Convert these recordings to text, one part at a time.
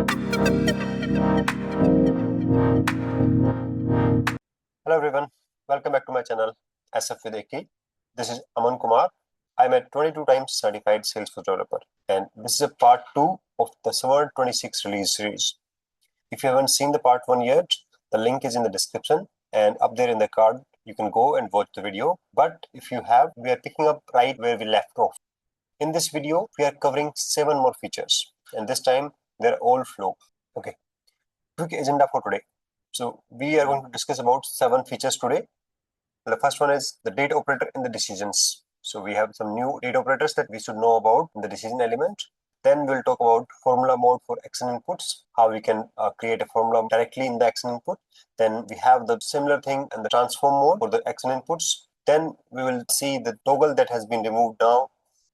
Hello everyone, welcome back to my channel SF with AK. This is Aman Kumar. I'm a 22 times certified Salesforce developer, and this is a part 2 of the Summer 26 release series. If you haven't seen the part 1 yet, the link is in the description and up there in the card. You can go and watch the video. But if you have, we are picking up right where we left off. In this video, we are covering 7 more features, and this time they're all flow. Okay, quick agenda for today. So we are going to discuss about 7 features today. The first one is the date operator in the decisions. So we have some new date operators that we should know about in the decision element. Then we'll talk about formula mode for action inputs, how we can create a formula directly in the action input. Then we have the similar thing in the transform mode for the action inputs. Then we will see the toggle that has been removed now.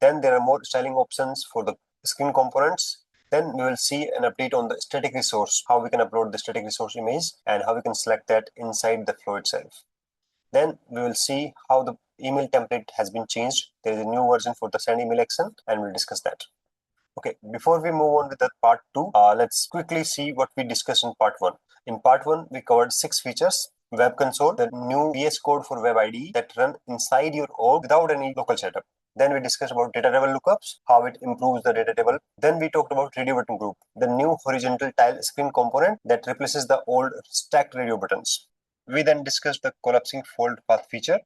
Then there are more styling options for the screen components. Then we will see an update on the static resource, how we can upload the static resource image and how we can select that inside the flow itself. Then we will see how the email template has been changed. There is a new version for the send email action, and we'll discuss that. Okay, before we move on with the part 2, let's quickly see what we discussed in part 1. In part 1, we covered 6 features. Web console, the new VS Code for Web IDE that run inside your org without any local setup. Then we discussed about data table lookups, how it improves the data table. Then we talked about radio button group, the new horizontal tile screen component that replaces the old stacked radio buttons. We then discussed the collapsing fold path feature,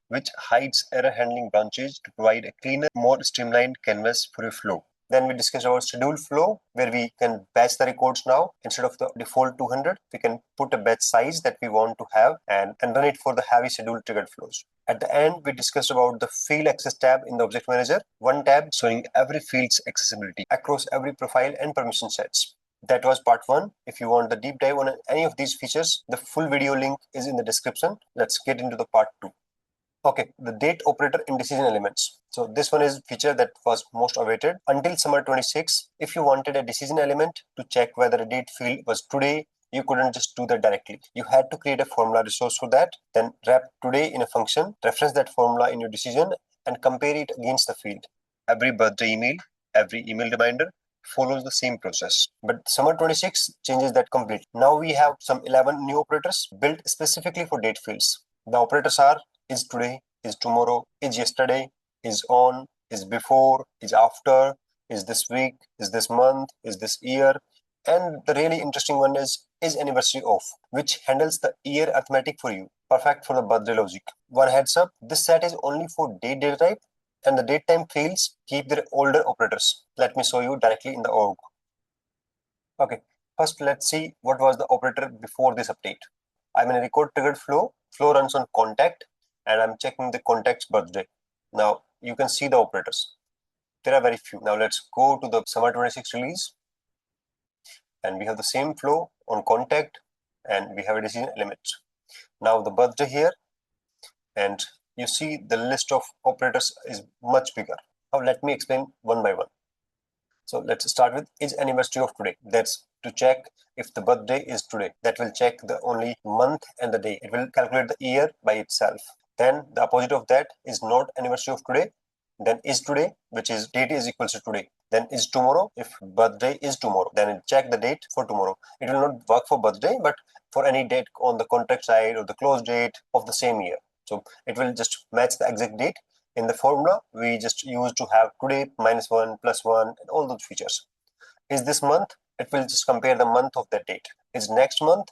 which hides error handling branches to provide a cleaner, more streamlined canvas for your flow. Then we discussed about schedule flow, where we can batch the records now. Instead of the default 200, we can put a batch size that we want to have and run it for the heavy schedule triggered flows. At the end, we discussed about the field access tab in the object manager, one tab showing every field's accessibility across every profile and permission sets. That was part 1. If you want the deep dive on any of these features, the full video link is in the description. Let's get into the part 2. Okay, the date operator in decision elements. So this one is a feature that was most awaited. Until summer 26, if you wanted a decision element to check whether a date field was today, you couldn't just do that directly. You had to create a formula resource for that, then wrap today in a function, reference that formula in your decision, and compare it against the field. Every birthday email, every email reminder follows the same process. But summer 26 changes that completely. Now we have some 11 new operators built specifically for date fields. The operators are is today, is tomorrow, is yesterday, is on, is before, is after, is this week, is this month, is this year. And the really interesting one is anniversary of, which handles the year arithmetic for you. Perfect for the birthday logic. One heads up, this set is only for date type, and the date time fields keep their older operators. Let me show you directly in the org. Okay, first let's see what was the operator before this update. I'm in a record triggered flow. Flow runs on contact, and I'm checking the contact's birthday. Now you can see the operators. There are very few. Now let's go to the summer 26 release, and we have the same flow on contact, and we have a decision element. Now the birthday here, and you see the list of operators is much bigger. Now let me explain one by one. So let's start with is anniversary of today. That's to check if the birthday is today. That will check the only month and the day. It will calculate the year by itself. Then the opposite of that is not anniversary of today. Then is today, which is date is equals to today. Then is tomorrow. If birthday is tomorrow, then it check the date for tomorrow. It will not work for birthday, but for any date on the contract side or the close date of the same year. So it will just match the exact date. In the formula, we just use to have today, -1, +1, and all those features. Is this month? It will just compare the month of that date. Is next month?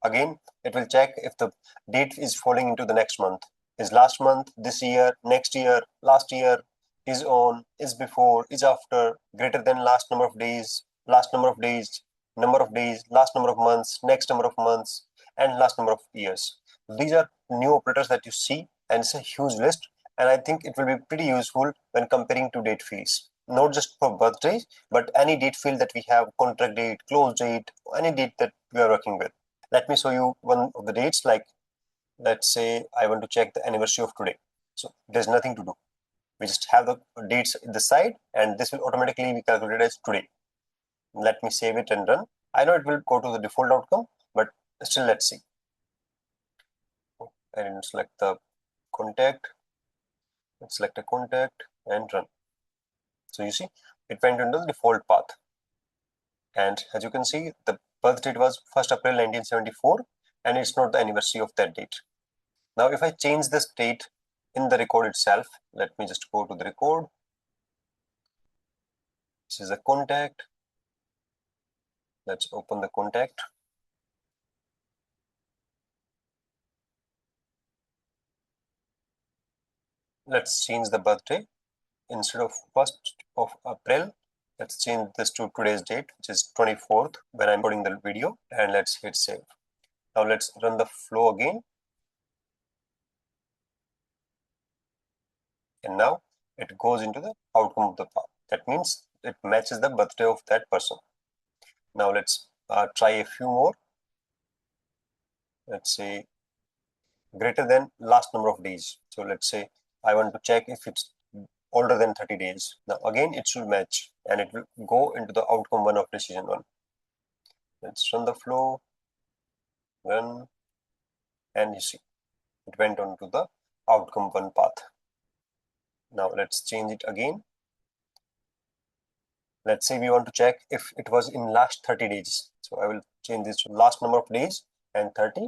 Again, it will check if the date is falling into the next month. Is last month, this year, next year, last year, is on, is before, is after, greater than last number of days, last number of days, last number of months, next number of months, and last number of years. These are new operators that you see, and it's a huge list. And I think it will be pretty useful when comparing to date fields. Not just for birthdays, but any date field that we have, contract date, close date, any date that we are working with. Let me show you one of the dates, like let's say I want to check the anniversary of today. So there's nothing to do. We just have the dates in the side, and this will automatically be calculated as today. Let me save it and run. I know it will go to the default outcome, but still let's see. I didn't select the contact. Let's select a contact and run. So you see, it went into the default path. And as you can see, the birth date was 1st April 1974, and it's not the anniversary of that date. Now, if I change this date in the record itself, let me just go to the record. This is a contact. Let's open the contact. Let's change the birthday. Instead of 1st of April, let's change this to today's date, which is 24th when I'm recording the video, and let's hit save. Now let's run the flow again. And now it goes into the outcome of the path. That means it matches the birthday of that person. Now let's try a few more. Let's say greater than last number of days. So let's say I want to check if it's older than 30 days. Now again, it should match and it will go into the outcome one of decision one. Let's run the flow, run, and you see it went on to the outcome one path. Now let's change it again. Let's say we want to check if it was in last 30 days. So I will change this to last number of days and 30.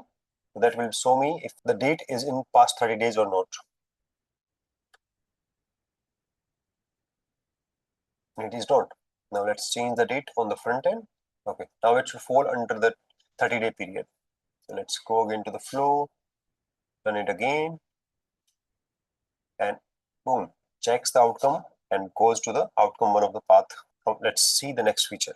So that will show me if the date is in past 30 days or not. It is not. Now let's change the date on the front end. Okay, now it should fall under the 30-day period. So let's go again to the flow, run it again, and boom, checks the outcome and goes to the outcome one of the path. Now let's see the next feature.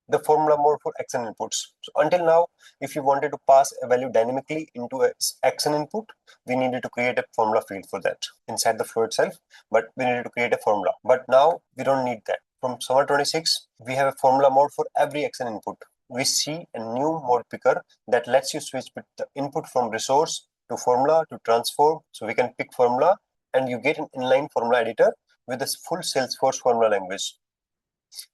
The formula mode for action inputs. So until now, if you wanted to pass a value dynamically into an action input, we needed to create a formula field for that inside the flow itself, but we needed to create a formula. But now we don't need that. From Summer 26, we have a formula mode for every action input. We see a new mode picker that lets you switch with the input from resource to formula to transform. So we can pick formula and you get an inline formula editor with a full Salesforce formula language.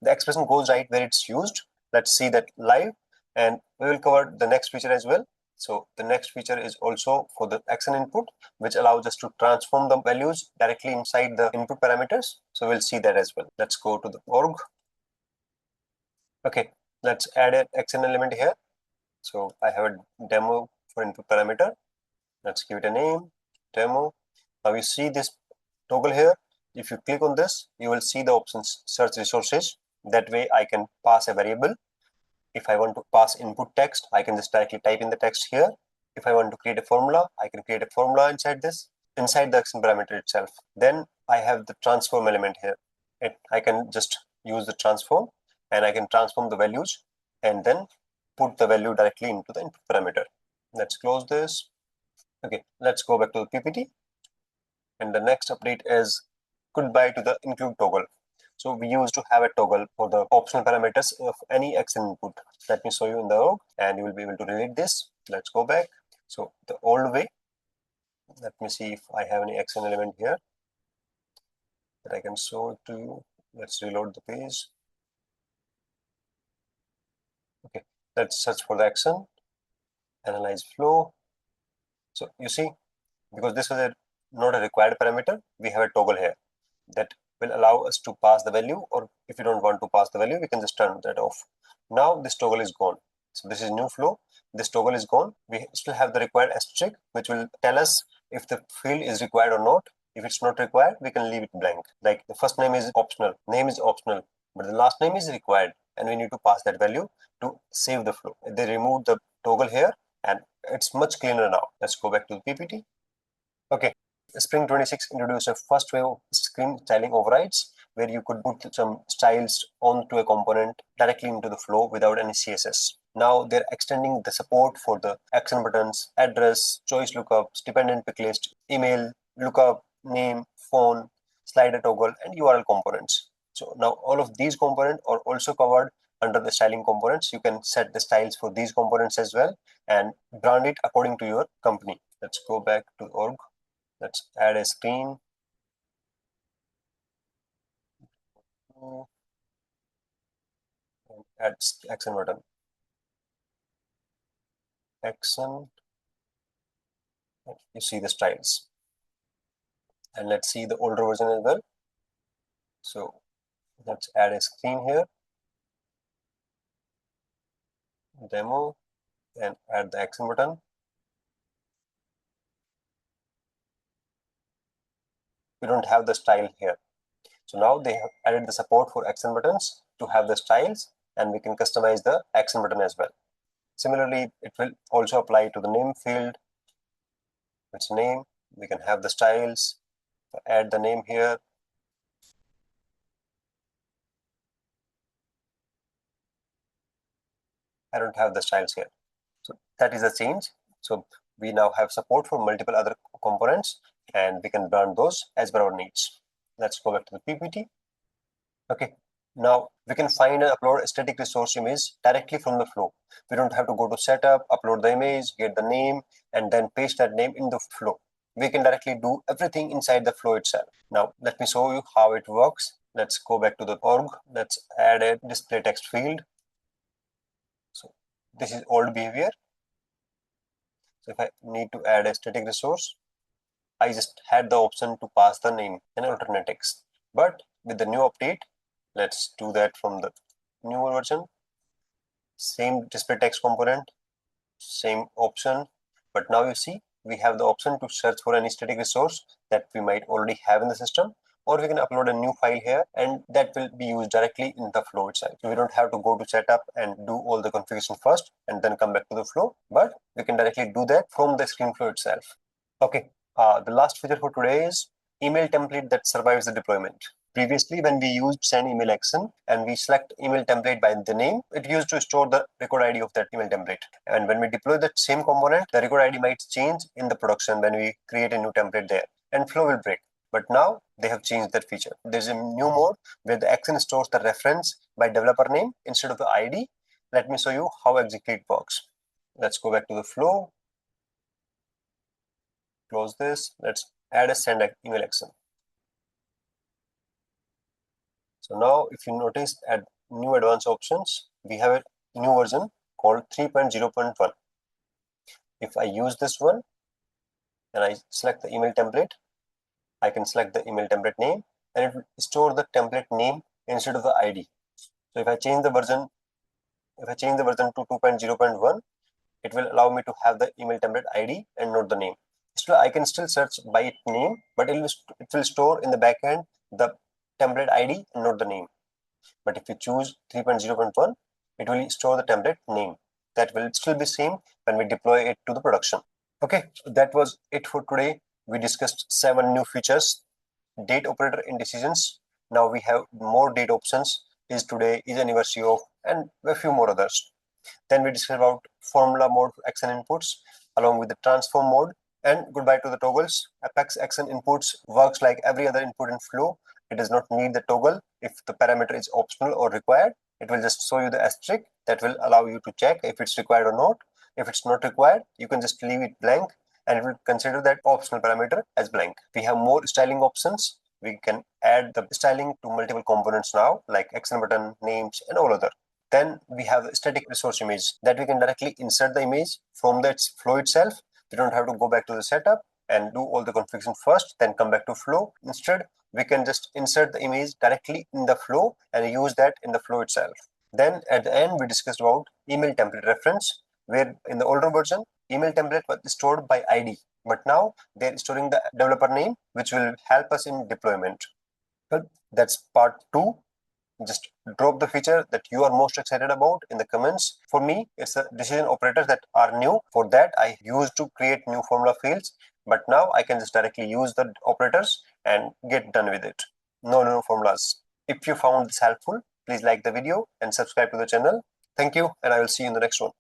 The expression goes right where it's used. Let's see that live, and we will cover the next feature as well. So the next feature is also for the action input, which allows us to transform the values directly inside the input parameters. So we'll see that as well. Let's go to the org. Okay, let's add an action element here. So I have a demo for input parameter. Let's give it a name, demo. Now you see this toggle here. If you click on this, you will see the options search resources. That way I can pass a variable. If I want to pass input text, I can just directly type in the text here. If I want to create a formula, I can create a formula inside this, inside the action parameter itself. Then I have the transform element here. I can just use the transform and I can transform the values and then put the value directly into the input parameter. Let's close this. Okay, let's go back to the PPT. And the next update is goodbye to the include toggle. So we used to have a toggle for the optional parameters of any action input. Let me show you in the org and you will be able to relate this. Let's go back. So the old way, let me see if I have any action element here that I can show it to you. Let's reload the page. Okay, let's search for the action, analyze flow. So you see, because this was not a required parameter, we have a toggle here that will allow us to pass the value, or if you don't want to pass the value, we can just turn that off. Now this toggle is gone. So this is new flow. This toggle is gone. We still have the required asterisk, which will tell us if the field is required or not. If it's not required, we can leave it blank. Like the first name is optional, name is optional, but the last name is required, and we need to pass that value to save the flow. They removed the toggle here, and it's much cleaner now. Let's go back to the PPT. Okay, Spring 26 introduced a first wave of screen styling overrides where you could put some styles onto a component directly into the flow without any CSS. Now they're extending the support for the action buttons, address, choice lookups, dependent pick list, email, lookup, name, phone, slider toggle, and URL components. So now all of these components are also covered under the styling components. You can set the styles for these components as well and brand it according to your company. Let's go back to org. Let's add a screen. And add action button. Action. You see the styles. And let's see the older version as well. So let's add a screen here. demo and add the action button. We don't have the style here. So now they have added the support for action buttons to have the styles, and we can customize the action button as well. Similarly, it will also apply to the name field. Its name, we can have the styles, add the name here. I don't have the styles here. So that is a change. So we now have support for multiple other components, and we can run those as per our needs. Let's go back to the PPT. Okay, now we can find and upload a static resource image directly from the flow. We don't have to go to setup, upload the image, get the name, and then paste that name in the flow. We can directly do everything inside the flow itself. Now, let me show you how it works. Let's go back to the org. Let's add a display text field. So this is old behavior. So if I need to add a static resource, I just had the option to pass the name and alternate text. But with the new update, let's do that from the newer version. Same display text component, same option. But now you see, we have the option to search for any static resource that we might already have in the system, or we can upload a new file here and that will be used directly in the flow itself. So we don't have to go to setup and do all the configuration first and then come back to the flow, but we can directly do that from the screen flow itself. Okay, the last feature for today is email template that survives the deployment. Previously, when we used send email action and we select email template by the name, it used to store the record ID of that email template. And when we deploy that same component, the record ID might change in the production when we create a new template there, and flow will break. But now they have changed that feature. There's a new mode where the action stores the reference by developer name instead of the ID. Let me show you how exactly it works. Let's go back to the flow. Close this. Let's add a send email action. So now if you notice at new advanced options, we have a new version called 3.0.1. If I use this one and I select the email template, I can select the email template name and it will store the template name instead of the ID. So if I change the version to 2.0.1, it will allow me to have the email template ID and not the name. Still, I can still search by its name, but it will store in the backend the template ID and not the name. But if you choose 3.0.1, it will store the template name. That will still be same when we deploy it to the production. Okay, so that was it for today. We discussed 7 new features. Date operator in decisions. Now we have more date options. Is today, is anniversary of, and a few more others. Then we discussed about formula mode for action inputs along with the transform mode, and goodbye to the toggles. Apex action inputs works like every other input in flow. It does not need the toggle if the parameter is optional or required. It will just show you the asterisk that will allow you to check if it's required or not. If it's not required, you can just leave it blank and it will consider that optional parameter as blank. We have more styling options. We can add the styling to multiple components now, like action button, names, and all other. Then we have the static resource image that we can directly insert the image from the flow itself. We don't have to go back to the setup and do all the configuration first, then come back to flow. Instead, we can just insert the image directly in the flow and use that in the flow itself. Then at the end, we discussed about email template reference, where in the older version, email template was stored by ID. But now they're storing the developer name, which will help us in deployment. Well, that's part 2. Just drop the feature that you are most excited about in the comments. For me, it's the decision operators that are new. For that, I used to create new formula fields, but now I can just directly use the operators and get done with it. No new formulas. If you found this helpful, please like the video and subscribe to the channel. Thank you, and I will see you in the next one.